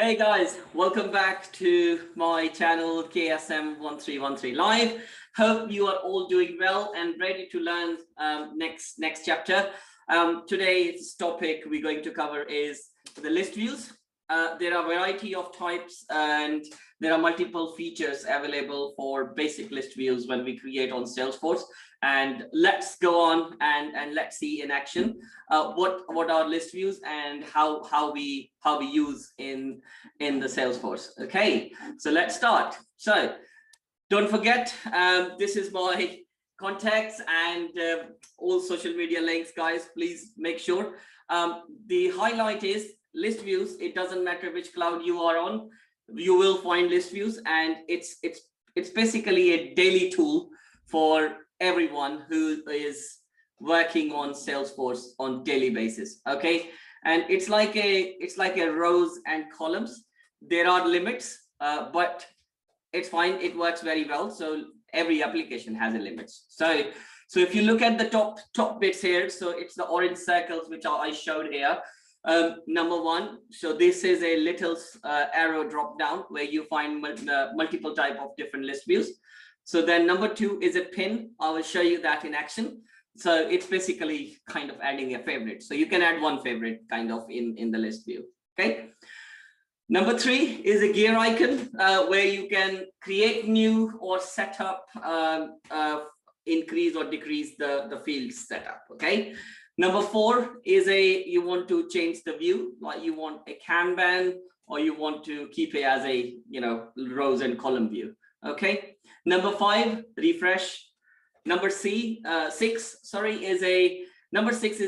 Hey guys, welcome back to my channel KSM1313 Live. Hope you are all doing well and ready to learn next chapter. Today's topic we're going to cover is the list views. There are a variety of types and there are multiple features available for basic list views when we create on Salesforce. And let's go on and let's see in action what are list views and how we use in the Salesforce. Okay, so let's start. So don't forget, this is my contacts and all social media links, guys. Please make sure. The highlight is list views. It doesn't matter which cloud you are on, you will find list views, and it's basically a daily tool for everyone who is working on Salesforce on daily basis. Okay, and it's like a rows and columns. There are limits, but it's fine, it works very well. So every application has a limit. So if you look at the top bits here, so it's the orange circles which I showed here. Number one, so this is a little arrow drop down where you find multiple type of different list views. So then number two is a pin. I will show you that in action. So it's basically kind of adding a favorite. So you can add one favorite kind of in the list view. Okay. Number three is a gear icon where you can create new or set up, increase or decrease the field setup. Okay. Number four is you want to change the view, like you want a Kanban or you want to keep it as a rows and column view. Okay. Number five, refresh. Number six is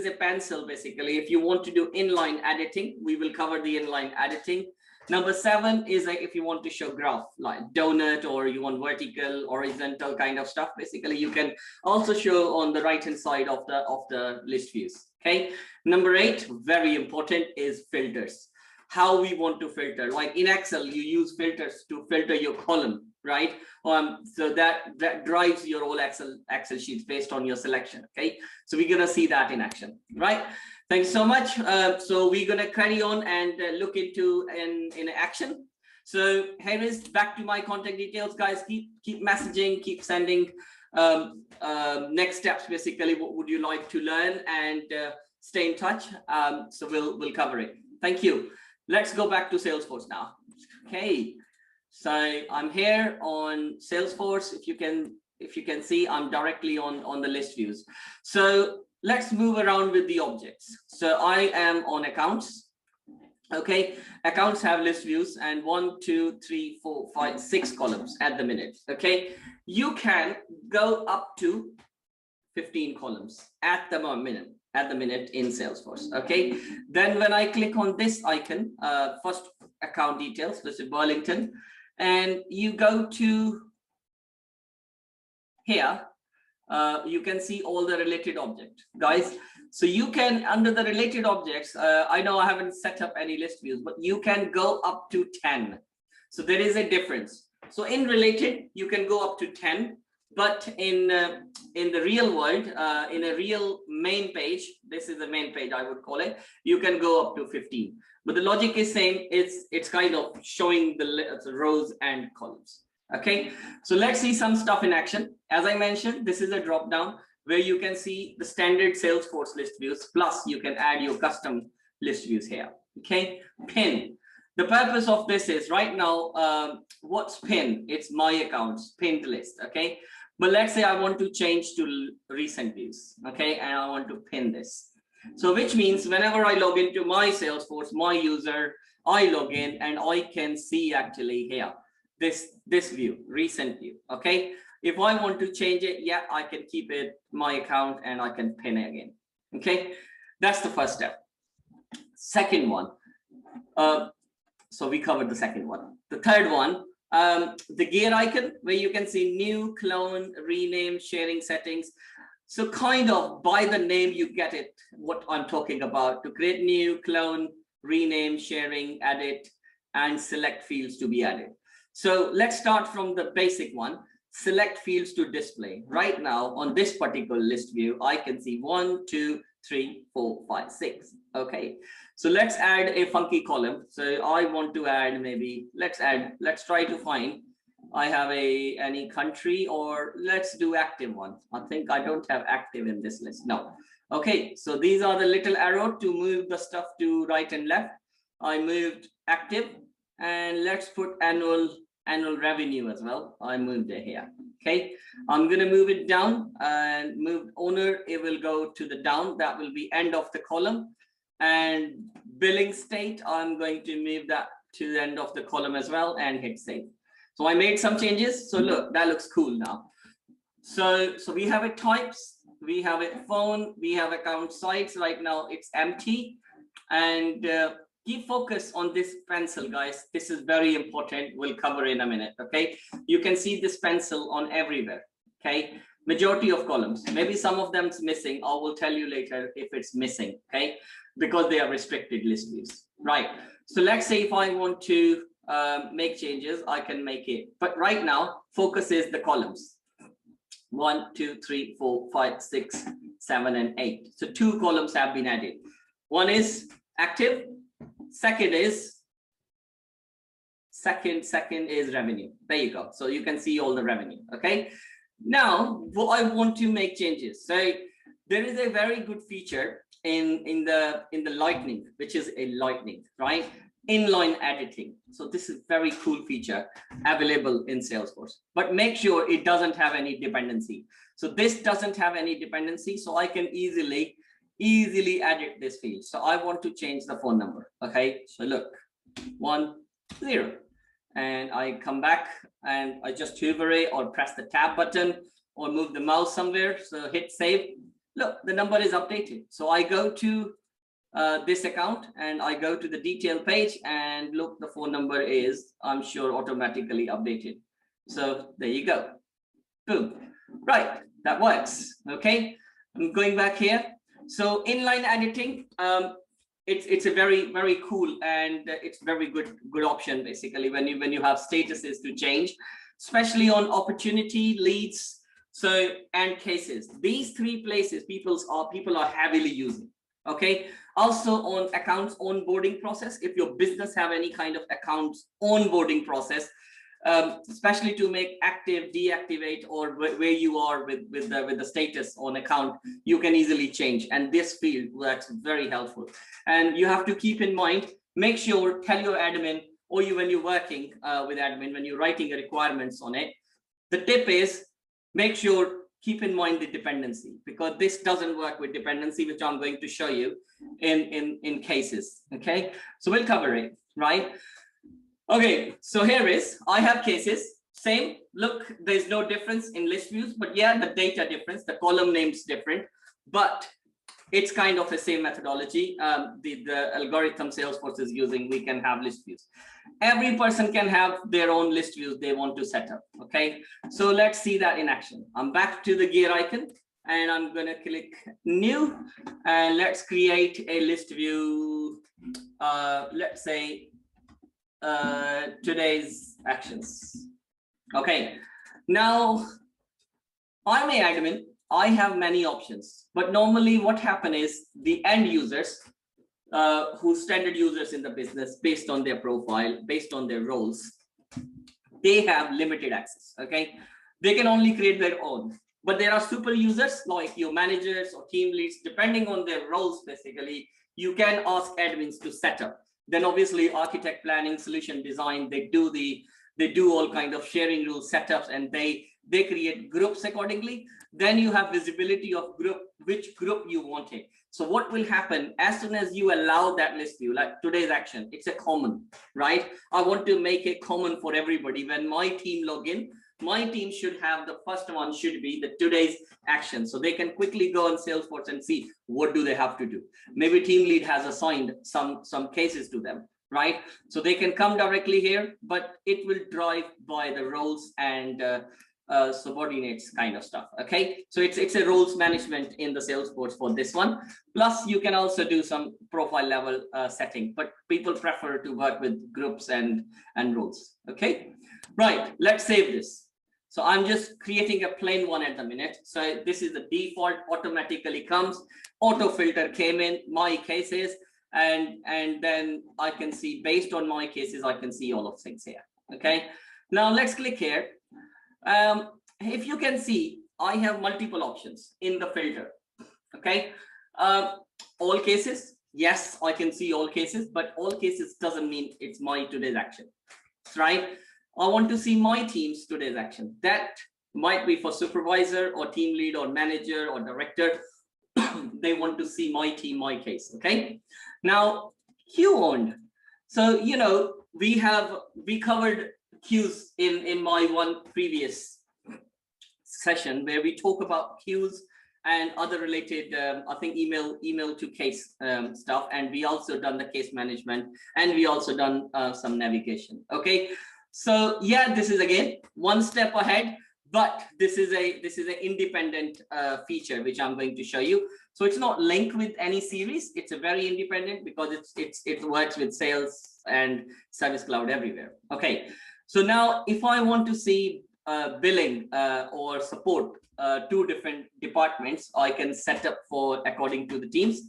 a pencil. Basically, if you want to do inline editing, we will cover the inline editing. Number seven is if you want to show graph like donut, or you want vertical, horizontal kind of stuff. Basically, you can also show on the right hand side of the list views. Okay. Number eight, very important, is filters. How we want to filter, like in Excel, you use filters to filter your column, right? So that drives your whole Excel sheets based on your selection. Okay, so we're gonna see that in action, right? Thanks so much. So we're gonna carry on and look into in action. So here is back to my contact details, guys. Keep messaging, keep sending next steps. Basically, what would you like to learn, and stay in touch. So we'll cover it. Thank you. Let's go back to Salesforce now. Okay, so I'm here on Salesforce. If you can see, I'm directly on the list views. So let's move around with the objects. So I am on accounts. Okay, accounts have list views and 1, 2, 3, 4, 5, 6 columns at the minute. Okay, you can go up to 15 columns at the minute in Salesforce. Okay, then when I click on this icon, first account details, this is Burlington, and you go to here, you can see all the related objects, guys. So you can, under the related objects, I know I haven't set up any list views, but you can go up to 10. So there is a difference. So in related, you can go up to 10. But in the real world, in a real main page, this is the main page I would call it, you can go up to 15. But the logic is same. It's kind of showing the rows and columns. Okay, so let's see some stuff in action. As I mentioned, this is a drop down where you can see the standard Salesforce list views, plus you can add your custom list views here. Okay, pin. The purpose of this is right now, what's pin? It's my accounts, pinned list. Okay. But let's say I want to change to recent views, okay, and I want to pin this. So which means whenever I log into my Salesforce, my user, I log in and I can see actually here, this view, recent view, okay. If I want to change it, yeah, I can keep it my account and I can pin it again, okay. That's the first step. Second one, so we covered the second one. The third one, the gear icon where you can see new, clone, rename, sharing settings. So kind of by the name you get it what I'm talking about, to create new, clone, rename, sharing, edit, and select fields to be added. So let's start from the basic one, select fields to display. Right now on this particular list view, I can see 1, 2, 3, 4, 5, 6. Okay, so let's add a funky column. So I want to add, maybe let's try to find, I have any country, or let's do active one. I think I don't have active in this list. No. Okay, so these are the little arrow to move the stuff to right and left. I moved active, and let's put annual revenue as well. I moved it here. Okay, I'm going to move it down and move owner. It will go to the down. That will be end of the column. And billing state, I'm going to move that to the end of the column as well and hit save. So I made some changes. So look, that looks cool now. So we have a types, we have a phone, we have account sites. Right now it's empty. And keep focus on this pencil, guys. This is very important. We'll cover in a minute. Okay, you can see this pencil on everywhere. Okay, majority of columns, maybe some of them's missing. I will tell you later if it's missing. Okay, because they are restricted list views, right? So let's say if I want to make changes, I can make it. But right now, focus is the columns. 1, 2, 3, 4, 5, 6, 7, and 8. So 2 columns have been added. One is active. Second is revenue. There you go. So you can see all the revenue. Okay. Now, I want to make changes. So there is a very good feature in the lightning, which is a lightning, right? Inline editing. So this is very cool feature available in Salesforce, but make sure it doesn't have any dependency. So this doesn't have any dependency, so I can easily edit this field. So I want to change the phone number. Okay, so look, 1, 0, and I come back and I just hover it or press the tab button or move the mouse somewhere. So hit save. Look, the number is updated. So I go to this account and I go to the detail page, and look, the phone number is, I'm sure, automatically updated. So there you go. Boom. Right, that works. Okay, I'm going back here. So inline editing, it's a very cool, and it's very good option basically when you have statuses to change, especially on opportunity, leads, so and cases. These 3 places people are heavily using. Okay, also on accounts onboarding process, if your business have any kind of accounts onboarding process, especially to make active, deactivate, or where you are with the status on account, you can easily change, and this field that's very helpful. And you have to keep in mind, make sure, tell your admin, or you when you're working with admin, when you're writing requirements on it, the tip is make sure, keep in mind the dependency, because this doesn't work with dependency, which I'm going to show you in cases. Okay, so we'll cover it, right? Okay, so here is, I have cases, same, look, there's no difference in list views, but yeah, the data difference, the column names different, but it's kind of the same methodology. The algorithm Salesforce is using, we can have list views. Every person can have their own list views they want to set up. Okay, so let's see that in action. I'm back to the gear icon, and I'm going to click new, and let's create a list view. Let's say today's actions. Okay, now I'm an admin. I have many options, but normally what happens is the end users, who standard users in the business, based on their profile, based on their roles, they have limited access. Okay, they can only create their own, but there are super users like your managers or team leads, depending on their roles. Basically, you can ask admins to set up. Then obviously architect, planning, solution design, they do all kind of sharing rules setups, and they create groups accordingly. Then you have visibility of group, which group you want it. So what will happen as soon as you allow that list view, like today's action, it's a common, right? I want to make it common for everybody. When my team log in, my team should have, the first one should be the today's action. So they can quickly go on Salesforce and see what do they have to do. Maybe team lead has assigned some cases to them, right? So they can come directly here, but it will drive by the roles and subordinates kind of stuff. Okay, so it's a roles management in the Salesforce for this one. Plus you can also do some profile level setting, but people prefer to work with groups and roles. Okay, right, let's save this. So I'm just creating a plain one at the minute. So this is the default, automatically comes, auto filter came in, my cases, and then I can see based on my cases, I can see all of things here. Okay, now let's click here. If you can see, I have multiple options in the filter. Okay, all cases, yes, I can see all cases, but all cases doesn't mean it's my today's action, right? I want to see my team's today's action. That might be for supervisor or team lead or manager or director. They want to see my team, my case. Okay, now queue owned. So you know, we covered queues in my one previous session where we talk about queues and other related I think email to case stuff, and we also done the case management, and we also done some navigation. Okay, so yeah, this is again one step ahead, but this is an independent feature which I'm going to show you. So it's not linked with any series, it's a very independent, because it works with sales and Service Cloud everywhere. Okay, so now if I want to see billing or support, two different departments, I can set up for according to the teams.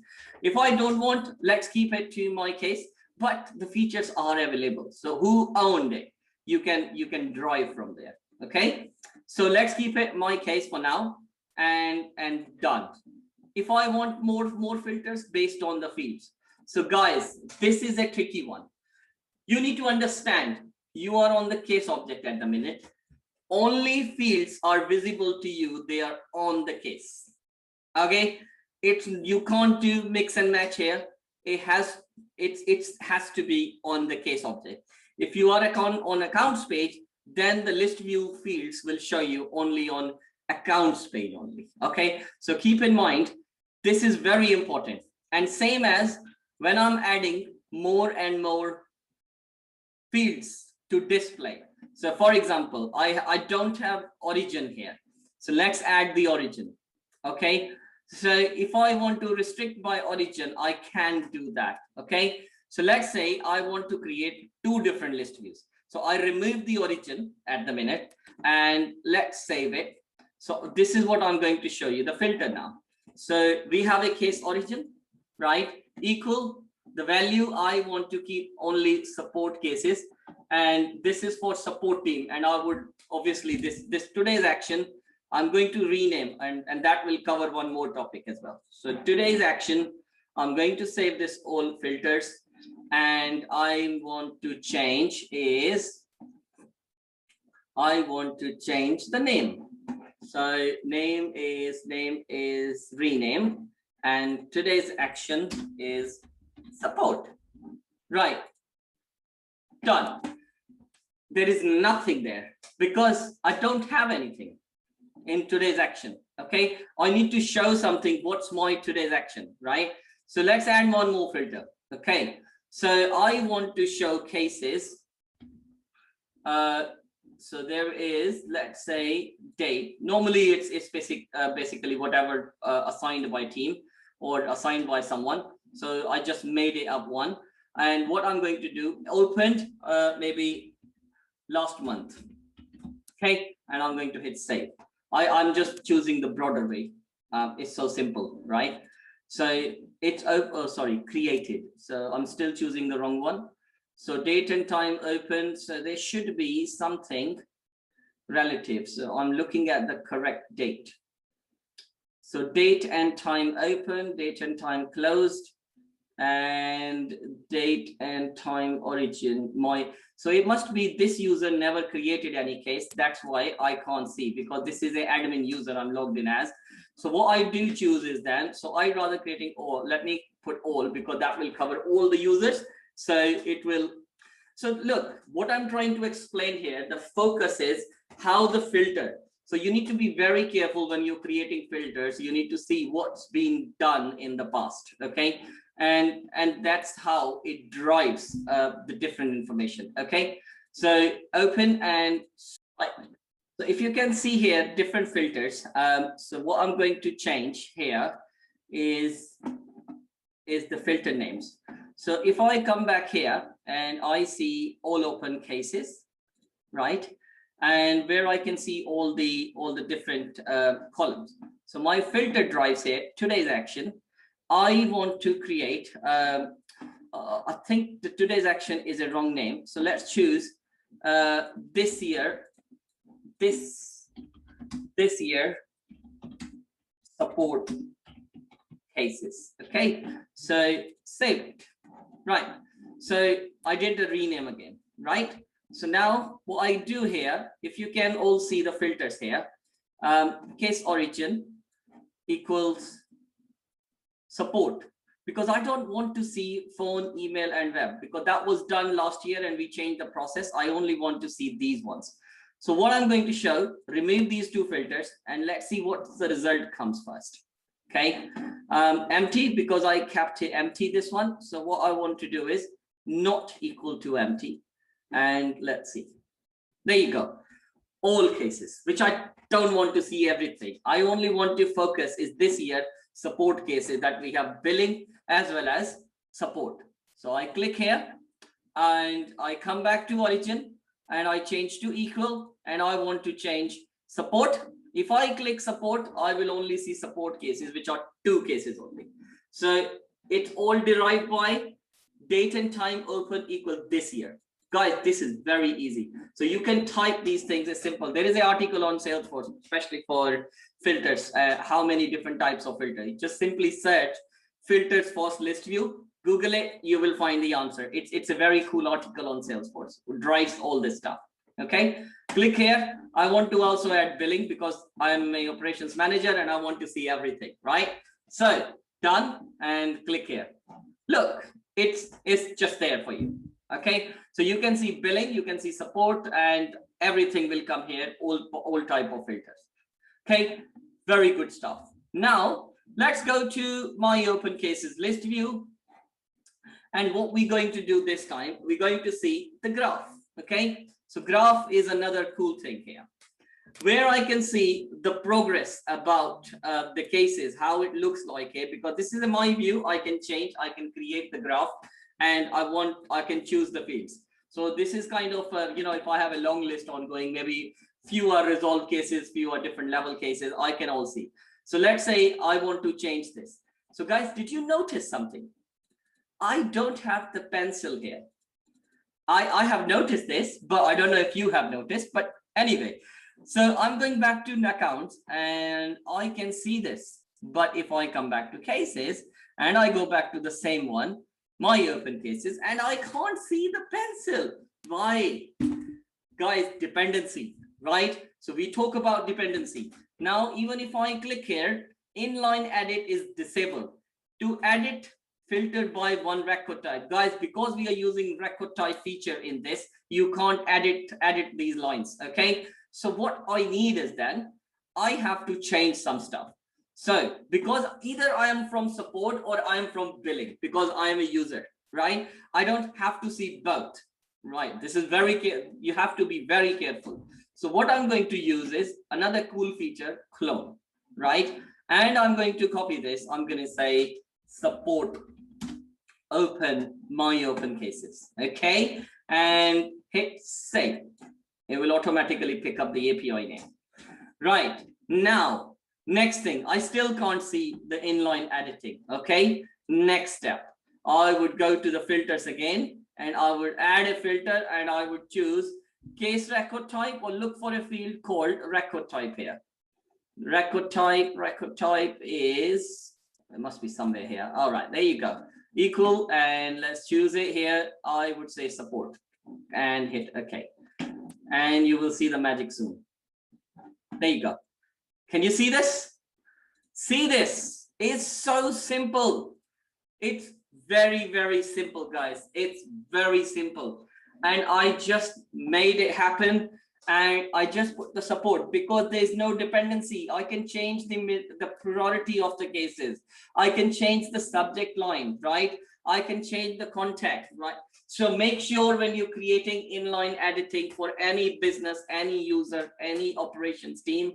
If I don't want, let's keep it to my case, but the features are available. So who owned it? You can drive from there. Okay, so let's keep it my case for now, and done. If I want more filters based on the fields. So guys, this is a tricky one. You need to understand you are on the case object at the minute. Only fields are visible to you, they are on the case. Okay, you can't do mix and match here. It has to be on the case object. If you are on accounts page, then the list view fields will show you only on accounts page only. Okay, so keep in mind, this is very important. And same as when I'm adding more and more fields to display. So for example, I don't have origin here. So let's add the origin. Okay, so if I want to restrict by origin, I can do that. Okay, so let's say I want to create two different list views. So I remove the origin at the minute, and let's save it. So this is what I'm going to show you, the filter now. So we have a case origin, right? Equal the value I want to keep only support cases, and this is for support team. And I would obviously this today's action I'm going to rename, and that will cover one more topic as well. So today's action, I'm going to save this all filters, and I want to change the name. So name is rename, and today's action is support. Right, done. There is nothing there because I don't have anything in today's action. Okay, I need to show something. What's my today's action, right? So let's add one more filter. Okay, so I want to show cases. So there is, let's say, date. Normally it's basically whatever assigned by team or assigned by someone. So I just made it up one, and what I'm going to do, opened maybe last month. Okay, and I'm going to hit save. I'm just choosing the broader way. It's so simple, right? So it's created. So I'm still choosing the wrong one. So date and time open. So there should be something relative. So I'm looking at the correct date. So date and time open, date and time closed, and date and time origin. So it must be this user never created any case. That's why I can't see, because this is an admin user I'm logged in as. So what I do choose is then, so I rather creating all, let me put all, because that will cover all the users. So it will, so look, what I'm trying to explain here, the focus is how the filter. So you need to be very careful when you're creating filters. You need to see what's been done in the past, okay? And that's how it drives the different information, okay? So open and so if you can see here, different filters. So what I'm going to change here is the filter names. So if I come back here and I see all open cases, right? and where I can see all the different columns. So my filter drives here, today's action. I want to create, I think the today's action is a wrong name. So let's choose this year support cases. Okay, so save it. Right, so I did the rename again, right? So now what I do here, if you can all see the filters here, case origin equals support, because I don't want to see phone, email, and web, because that was done last year and we changed the process. I only want to see these ones. So what I'm going to show, remove these two filters and let's see what the result comes first. Okay, empty, because I kept it empty, this one. So what I want to do is not equal to empty. And let's see, there you go, all cases, which I don't want to see everything. I only want to focus is this year support cases, that we have billing as well as support. So I click here and I come back to origin and I change to equal, and I want to change support. If I click support, I will only see support cases, which are 2 cases only. So it's all derived by date and time open equal this year. Guys, this is very easy. So you can type these things, as simple. There is an article on Salesforce, especially for filters, how many different types of filters. You just simply search filters first list view, Google it, you will find the answer. It's a very cool article on Salesforce. It drives all this stuff. Okay, click here. I want to also add billing because I'm an operations manager and I want to see everything, right? So done, and click here. Look, it's just there for you. Okay, so you can see billing, you can see support, and everything will come here, all type of filters. Okay, very good stuff. Now let's go to my open cases list view, and what we're going to do this time, we're going to see the graph. Okay, so graph is another cool thing here, where I can see the progress about the cases, how it looks like here, because this is my view. I can change, I can create the graph, and I can choose the fields. So this is kind of, you know, if I have a long list ongoing, maybe fewer resolved cases, fewer different level cases, I can all see. So let's say I want to change this. So guys, did you notice something? I don't have the pencil here. I have noticed this, but I don't know if you have noticed, but anyway. So I'm going back to accounts and I can see this. But if I come back to cases and I go back to the same one, my open cases, and I can't see the pencil. Why? Guys, dependency, right? So we talk about dependency. Now, even if I click here, inline edit is disabled. To edit filtered by one record type. Guys, because we are using record type feature in this, you can't edit these lines, okay? So what I need is then, I have to change some stuff. So because either I am from support or I am from billing, because I am a user, right? I don't have to see both, right? This is you have to be very careful. So what I'm going to use is another cool feature, clone, right? And I'm going to copy this. I'm going to say support open my open cases, okay? And hit save. It will automatically pick up the API name. Right, now, next thing, I still can't see the inline editing, okay? Next step, I would go to the filters again, and I would add a filter, and I would choose case record type, or look for a field called record type here. Record type is, it must be somewhere here. All right, there you go. Equal, and let's choose it here. I would say support, and hit OK. And you will see the magic zoom. There you go. Can you see this? See this? It's so simple. It's very, very simple, guys. It's very simple. And I just made it happen. And I just put the support because there's no dependency. I can change the priority of the cases. I can change the subject line, right? I can change the context, right? So make sure when you're creating inline editing for any business, any user, any operations team,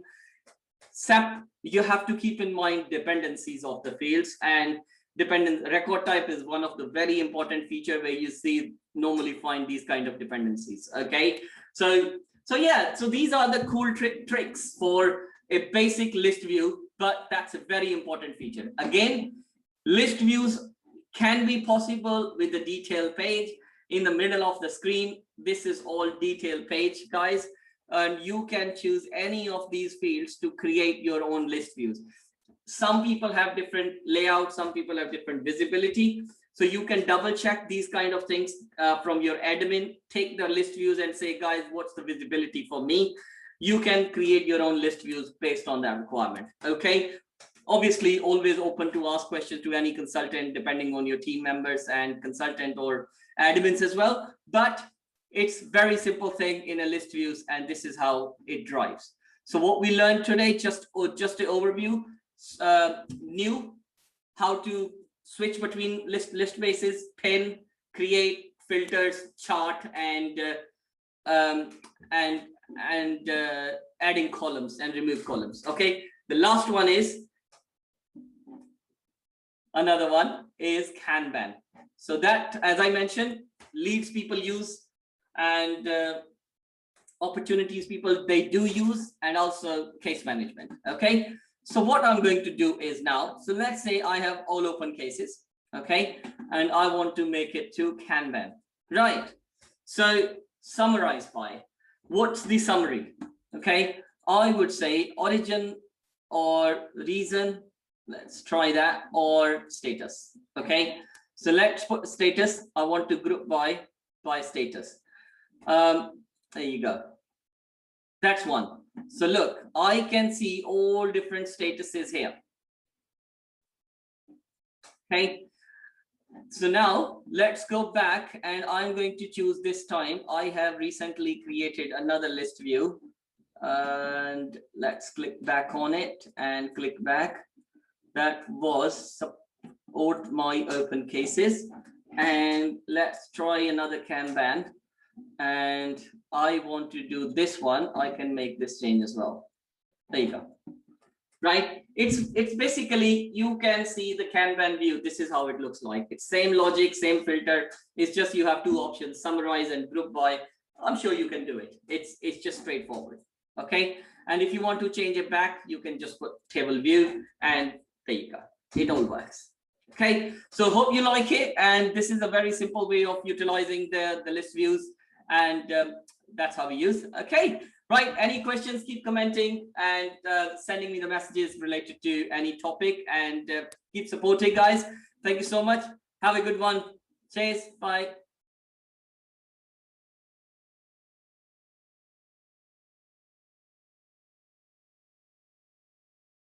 you have to keep in mind dependencies of the fields, and record type is one of the very important feature where you normally find these kind of dependencies. Okay, so So yeah, so these are the cool tricks for a basic list view, but that's a very important feature. Again, list views can be possible with the detail page in the middle of the screen. This is all detail page, guys, and you can choose any of these fields to create your own list views. Some people have different layouts, some people have different visibility. So you can double check these kind of things from your admin, take the list views and say, guys, what's the visibility for me? You can create your own list views based on that requirement. Okay. Obviously, always open to ask questions to any consultant, depending on your team members and consultant or admins as well. But it's very simple thing in a list views, and this is how it drives. So what we learned today, just an overview, new, how to switch between list bases, pin, create, filters, chart, and adding columns and remove columns. Okay, the last one is, another one is Kanban. So that, as I mentioned, leads people use, and opportunities people they do use, and also case management. Okay, so what I'm going to do is now, so let's say I have all open cases, okay, and I want to make it to Kanban, right? So summarize by, what's the summary? Okay, I would say origin or reason. Let's try that, or status. Okay, so let's put status. I want to group by status. There you go. That's one. So look, I can see all different statuses here. Okay, so now let's go back, and I'm going to choose this time. I have recently created another list view, and let's click back on it and click back. That was support my open cases, and let's try another Kanban, and I want to do this one. I can make this change as well. There you go. Right, it's basically, you can see the Kanban view. This is how it looks like. It's same logic, same filter. It's just you have two options, summarize and group by. I'm sure you can do it. It's just straightforward. Okay, and if you want to change it back, you can just put table view, and there you go. It all works. Okay, so hope you like it, and this is a very simple way of utilizing the list views, and that's how we use. Okay, right, any questions, keep commenting and sending me the messages related to any topic, and keep supporting, guys. Thank you so much. Have a good one. Cheers. Bye.